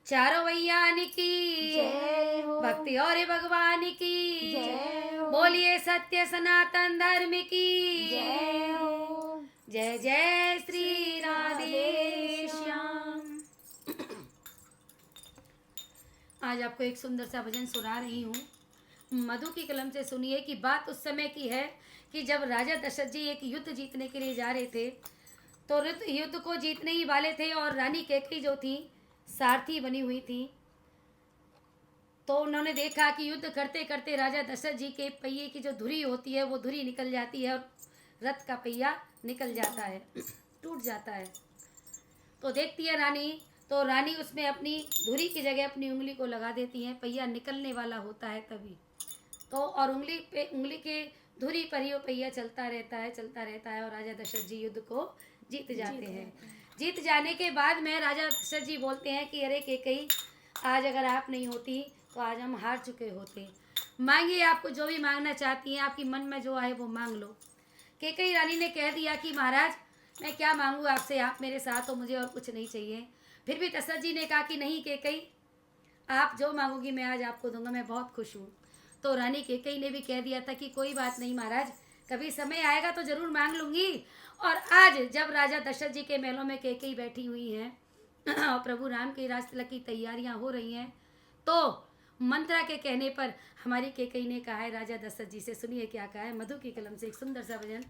चारों भैयान की जय हो। भक्ति और भगवान की जय हो। बोलिए सत्य सनातन धर्म की जय हो। जय जय श्री राधे श्याम। आज आपको एक सुंदर सा भजन सुना रही हूँ। मधु की कलम से सुनिए कि बात उस समय की है कि जब राजा दशरथ जी एक युद्ध जीतने के लिए जा रहे थे, तो युद्ध को जीतने ही वाले थे और रानी कैकेयी जो थी सारथी बनी हुई थी। तो उन्होंने देखा कि युद्ध करते करते राजा दशरथ जी के पहिए की जो धुरी होती है वो धुरी निकल जाती है और रथ का पहिया निकल जाता है, टूट जाता है। तो देखती है रानी, तो रानी उसमें अपनी धुरी की जगह अपनी उंगली को लगा देती है। पहिया निकलने वाला होता है तभी तो, और उंगली के धुरी पर ही वो पहिया चलता रहता है और राजा दशरथ जी युद्ध को जीत जाते हैं। जीत जाने के बाद में राजा दशरथ जी बोलते हैं कि अरे कैकेयी, आज अगर आप नहीं होती तो आज हम हार चुके होते। मांगिए, आपको जो भी मांगना चाहती हैं, आपकी मन में जो आए वो मांग लो। कैकेयी रानी ने कह दिया कि महाराज मैं क्या मांगू आपसे, आप मेरे साथ हो, मुझे और कुछ नहीं चाहिए। फिर भी दशरथ जी ने कहा कि नहीं कैकेयी, आप जो मांगोगी मैं आज आपको दूंगा, मैं बहुत खुश हूँ। तो रानी कैकेयी ने भी कह दिया था कि कोई बात नहीं महाराज, कभी समय आएगा तो जरूर मांग लूंगी। और आज जब राजा दशरथ जी के महलों में कैकेयी बैठी हुई हैं और प्रभु राम के राजतिलक की तैयारियां हो रही हैं, तो मंत्रा के कहने पर हमारी कैकेयी ने कहा है राजा दशरथ जी से, सुनिए क्या कहा है। मधु की कलम से एक सुंदर सा भजन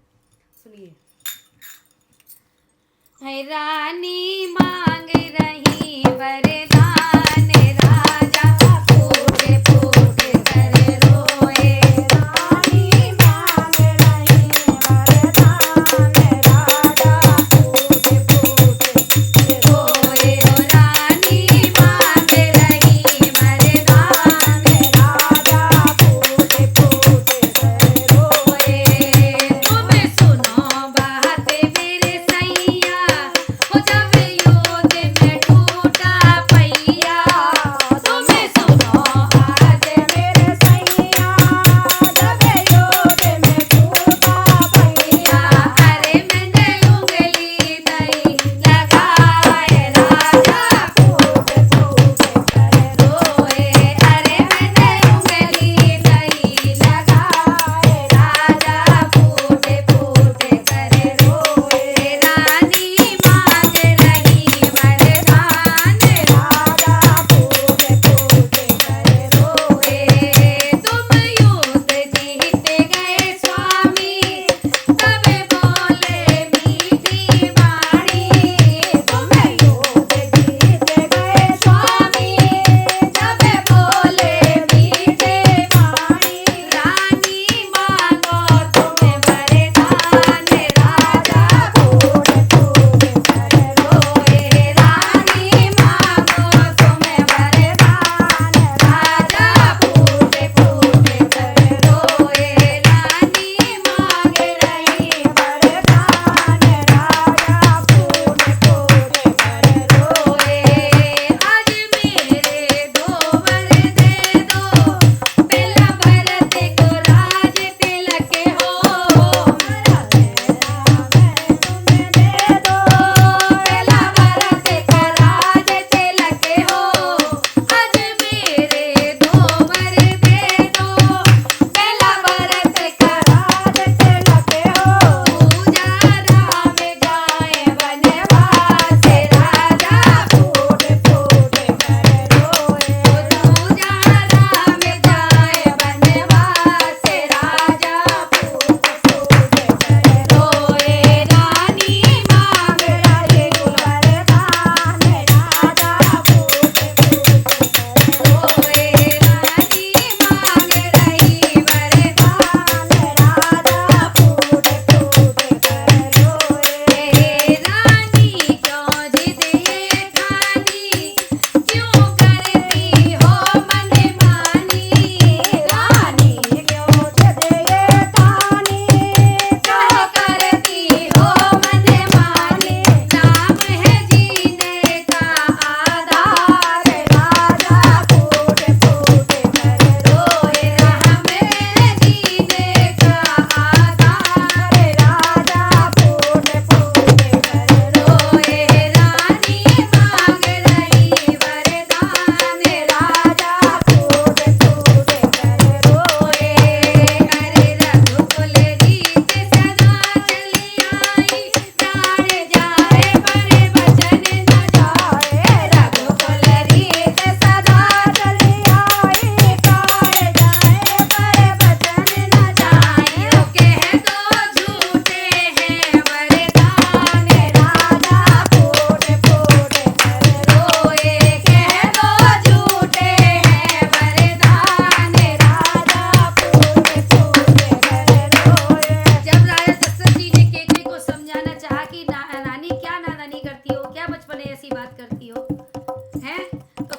सुनिए। रानी मांग रही वरदान, राजा फूट फूट कर रोए। रानी मांग रही वरदान, राजा फूट फूट रोए ओ रानी मांग रही वरदान, राजा फूट फूट रोए। तुम सुनो बात मेरे सैया, हो जब युद्ध में टूटा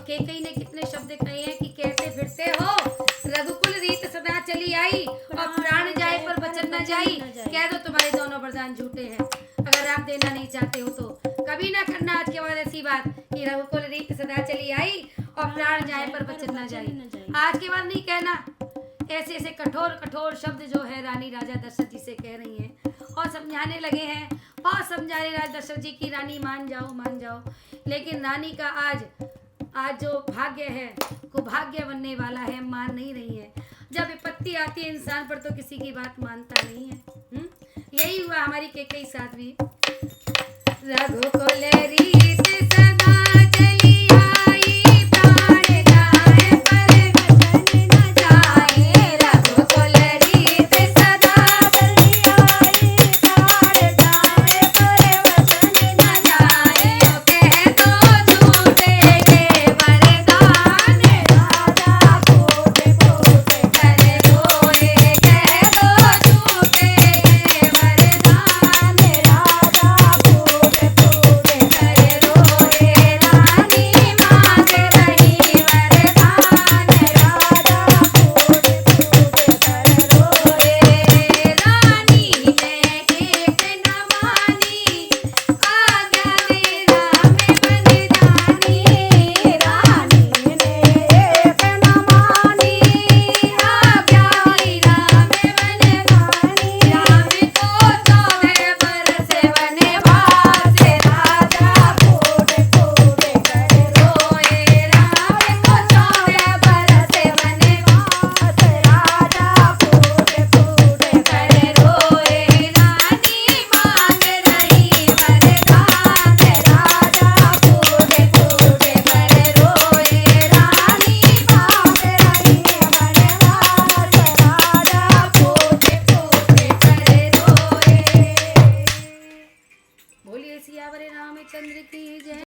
कैकेयी ने कितने शब्द कहे हैं कि कहते फिरते हो रघुकुल रीत सदा चली आई और प्राण जाए पर वचन न जाई। कह दो तुम्हारे दोनों वरदान झूठे हैं। अगर आप देना नहीं चाहते हो तो कभी ना करना आज के बाद ऐसी बात कि रघुकुल रीत सदा चली आई और प्राण जाए पर वचन न जाई। आज के बाद नहीं कहना। ऐसे ऐसे कठोर कठोर शब्द जो है रानी राजा दशरथ जी से कह रही हैं और समझाने लगे हैं। बहुत समझा रहे राजा दशरथ जी की रानी मान जाओ मान जाओ। लेकिन रानी का आज जो भाग्य है कुभाग्य बनने वाला है, मान नहीं रही है। जब विपत्ति आती है इंसान पर तो किसी की बात मानता नहीं है। यही हुआ हमारी कैकेयी साध्वी। रघुकुल रीत